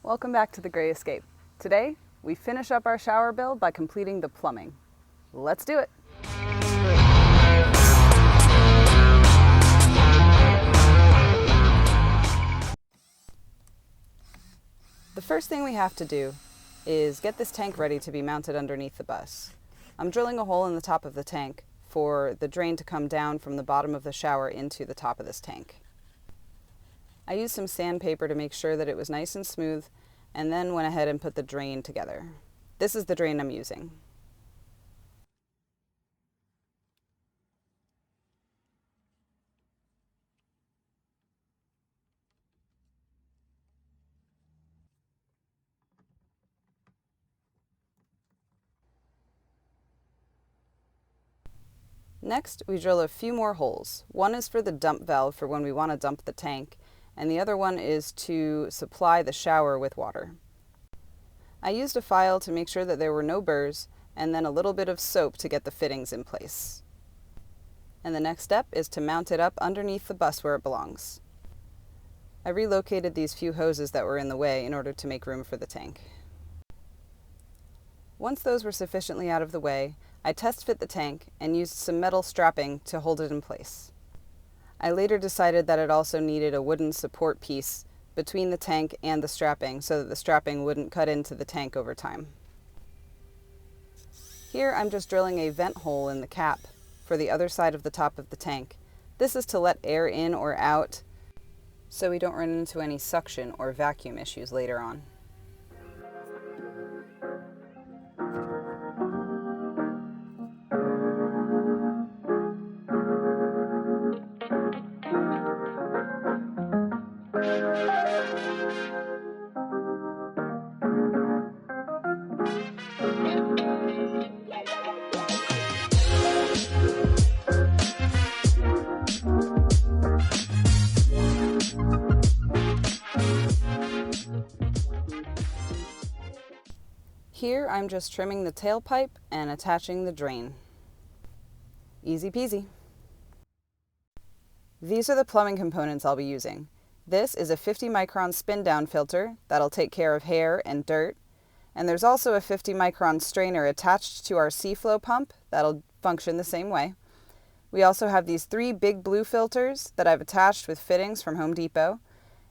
Welcome back to the Gray Escape. Today, we finish up our shower build by completing the plumbing. Let's do it! The first thing we have to do is get this tank ready to be mounted underneath the bus. I'm drilling a hole in the top of the tank for the drain to come down from the bottom of the shower into the top of this tank. I used some sandpaper to make sure that it was nice and smooth, and then went ahead and put the drain together. This is the drain I'm using. Next, we drill a few more holes. One is for the dump valve for when we want to dump the tank, and the other one is to supply the shower with water. I used a file to make sure that there were no burrs, and then a little bit of soap to get the fittings in place. And the next step is to mount it up underneath the bus where it belongs. I relocated these few hoses that were in the way in order to make room for the tank. Once those were sufficiently out of the way, I test fit the tank and used some metal strapping to hold it in place. I later decided that it also needed a wooden support piece between the tank and the strapping so that the strapping wouldn't cut into the tank over time. Here I'm just drilling a vent hole in the cap for the other side of the top of the tank. This is to let air in or out so we don't run into any suction or vacuum issues later on. Here I'm just trimming the tailpipe and attaching the drain. Easy peasy. These are the plumbing components I'll be using. This is a 50 micron spin down filter that'll take care of hair and dirt, and there's also a 50 micron strainer attached to our C-flow pump that'll function the same way. We also have these 3 big blue filters that I've attached with fittings from Home Depot,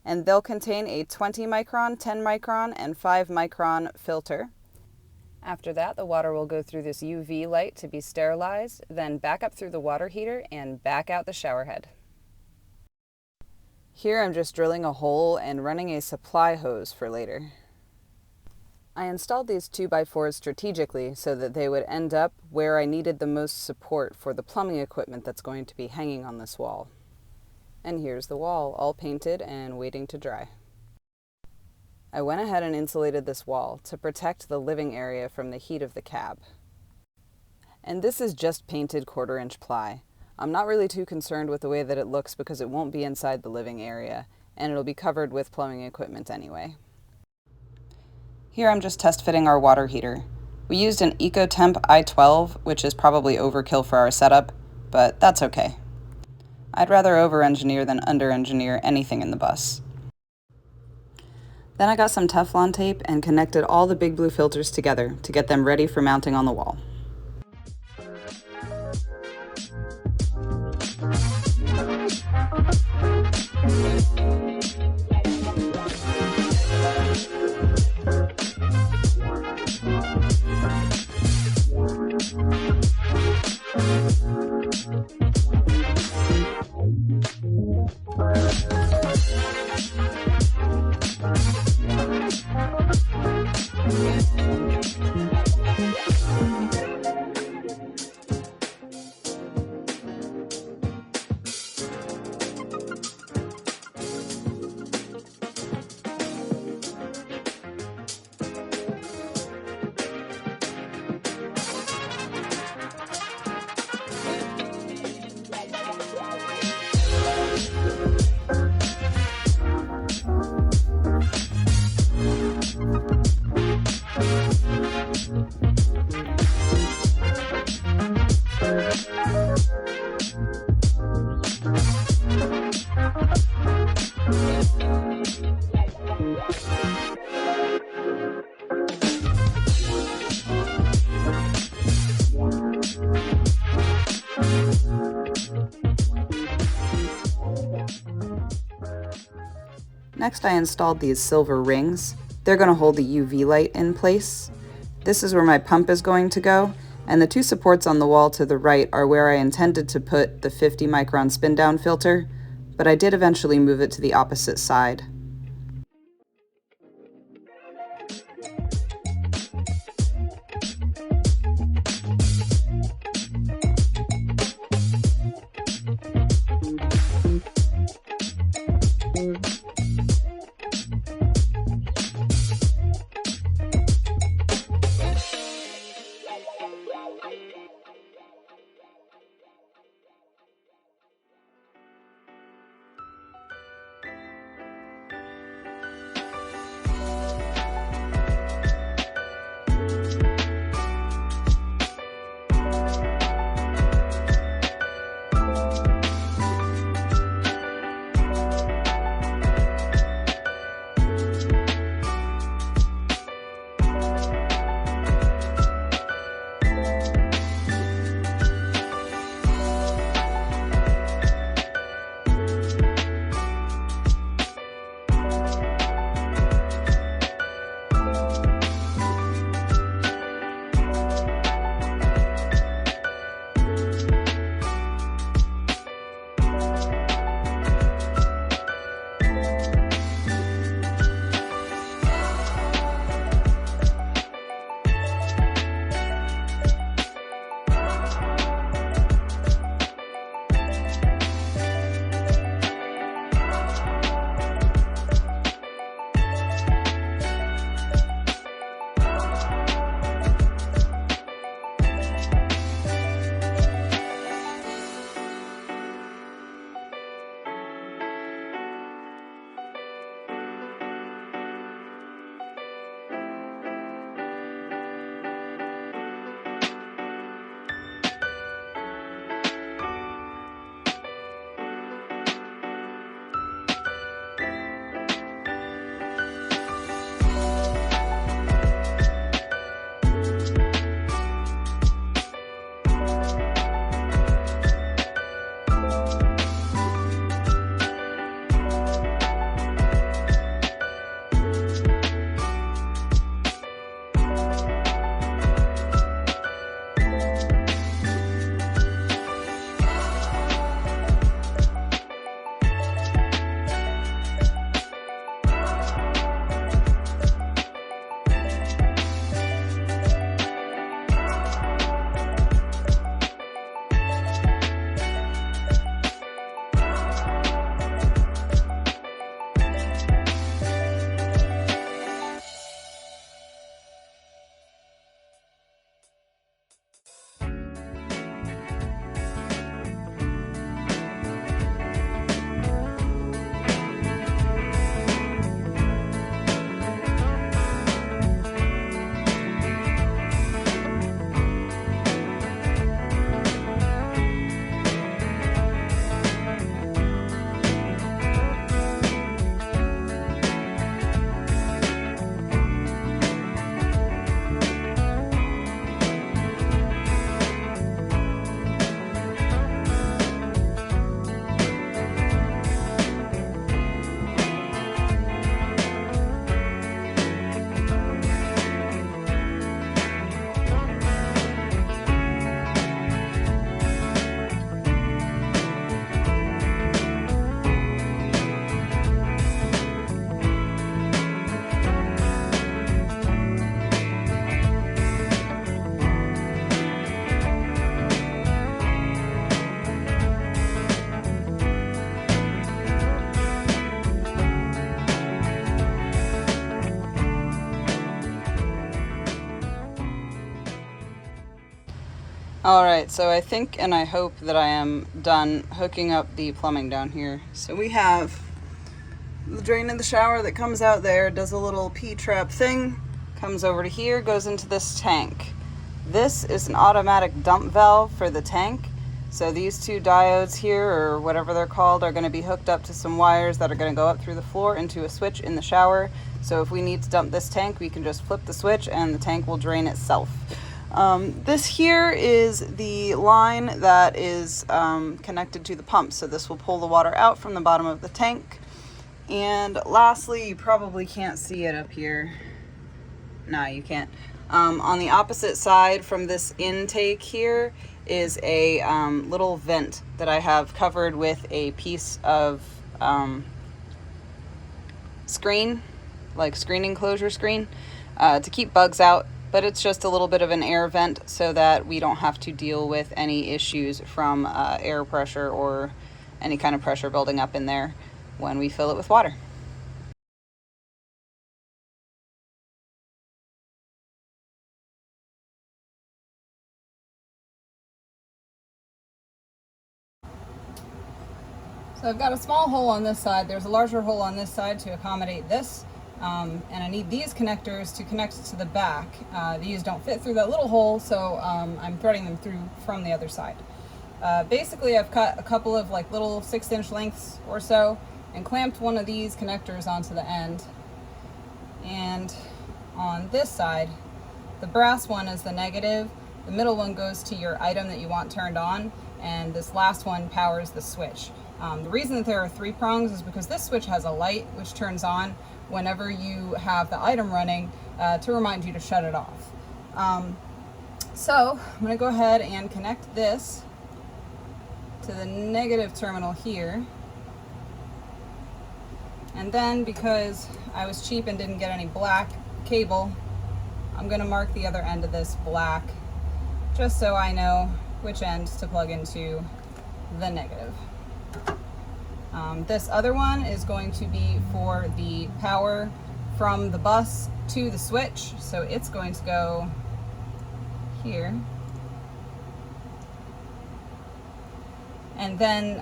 and they'll contain a 20 micron, 10 micron, and 5 micron filter. After that, the water will go through this UV light to be sterilized, then back up through the water heater and back out the shower head. Here I'm just drilling a hole and running a supply hose for later. I installed these 2x4s strategically so that they would end up where I needed the most support for the plumbing equipment that's going to be hanging on this wall. And here's the wall, all painted and waiting to dry. I went ahead and insulated this wall to protect the living area from the heat of the cab. And this is just painted 1/4 inch ply. I'm not really too concerned with the way that it looks because it won't be inside the living area, and it'll be covered with plumbing equipment anyway. Here I'm just test fitting our water heater. We used an EcoTemp i12, which is probably overkill for our setup, but that's okay. I'd rather over-engineer than under-engineer anything in the bus. Then I got some Teflon tape and connected all the big blue filters together to get them ready for mounting on the wall. Next, I installed these silver rings. They're going to hold the UV light in place. This is where my pump is going to go, and the two supports on the wall to the right are where I intended to put the 50 micron spin down filter, but I did eventually move it to the opposite side. Alright, so I think and I hope that I am done hooking up the plumbing down here. So we have the drain in the shower that comes out there, does a little P-trap thing, comes over to here, goes into this tank. This is an automatic dump valve for the tank. So these two diodes here, or whatever they're called, are going to be hooked up to some wires that are going to go up through the floor into a switch in the shower. So if we need to dump this tank, we can just flip the switch and the tank will drain itself. This here is the line that is connected to the pump. So this will pull the water out from the bottom of the tank. And lastly, you probably can't see it up here. No, you can't. On the opposite side from this intake here is a little vent that I have covered with a piece of screen, like screen enclosure screen, to keep bugs out. But it's just a little bit of an air vent so that we don't have to deal with any issues from air pressure or any kind of pressure building up in there when we fill it with water. So I've got a small hole on this side. There's a larger hole on this side to accommodate this. And I need these connectors to connect to the back. These don't fit through that little hole, so I'm threading them through from the other side. Basically, I've cut a couple of like little 6-inch lengths or so and clamped one of these connectors onto the end. And on this side, the brass one is the negative. The middle one goes to your item that you want turned on, and this last one powers the switch. The reason that there are 3 prongs is because this switch has a light which turns on whenever you have the item running to remind you to shut it off. So I'm going to go ahead and connect this to the negative terminal here. And then, because I was cheap and didn't get any black cable, I'm going to mark the other end of this black just so I know which end to plug into the negative. This other one is going to be for the power from the bus to the switch, so it's going to go here. And then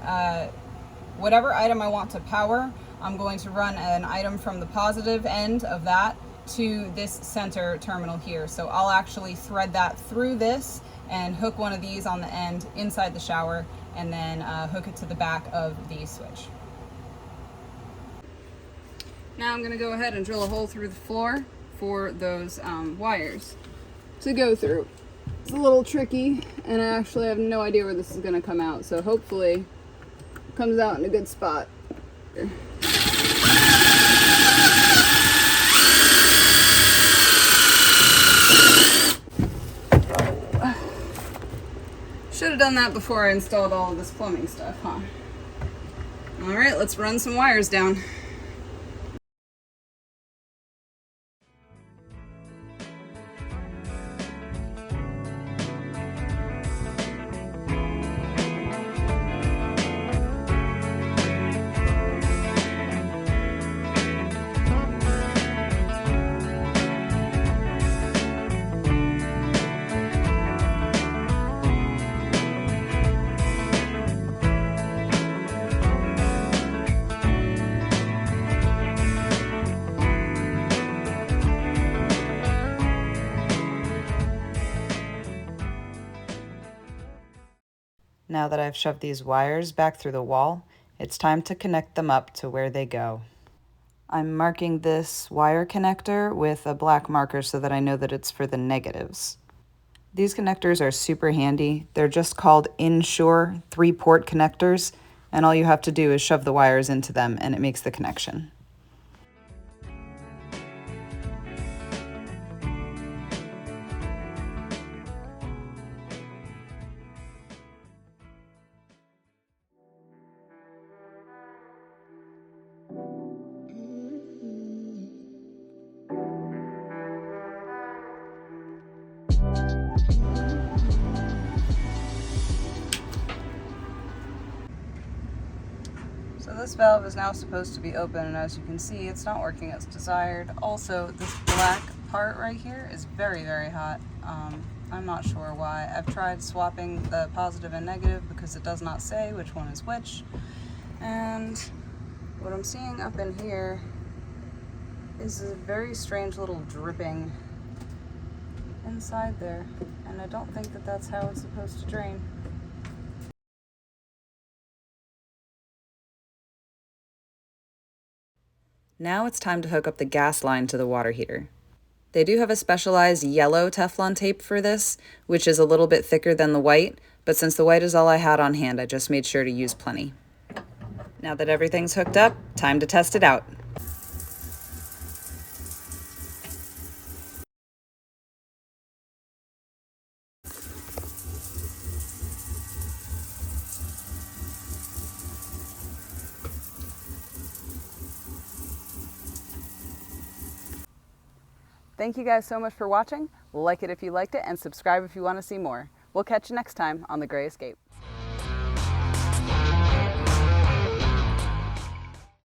whatever item I want to power, I'm going to run an item from the positive end of that to this center terminal here. So I'll actually thread that through this and hook one of these on the end inside the shower, and then hook it to the back of the switch. Now I'm going to go ahead and drill a hole through the floor for those wires to go through. It's a little tricky, and I actually have no idea where this is going to come out, so hopefully it comes out in a good spot. Should have done that before I installed all of this plumbing stuff, huh? Alright, let's run some wires down. Now that I've shoved these wires back through the wall, it's time to connect them up to where they go. I'm marking this wire connector with a black marker so that I know that it's for the negatives. These connectors are super handy. They're just called Ensure 3-port connectors, and all you have to do is shove the wires into them and it makes the connection. So this valve is now supposed to be open, and as you can see, it's not working as desired. Also, this black part right here is very, very hot. I'm not sure why. I've tried swapping the positive and negative because it does not say which one is which. And what I'm seeing up in here is a very strange little dripping inside there. And I don't think that that's how it's supposed to drain. Now it's time to hook up the gas line to the water heater. They do have a specialized yellow Teflon tape for this, which is a little bit thicker than the white, but since the white is all I had on hand, I just made sure to use plenty. Now that everything's hooked up, time to test it out. Thank you guys so much for watching. Like it if you liked it, and subscribe if you want to see more. We'll catch you next time on The Gray Escape.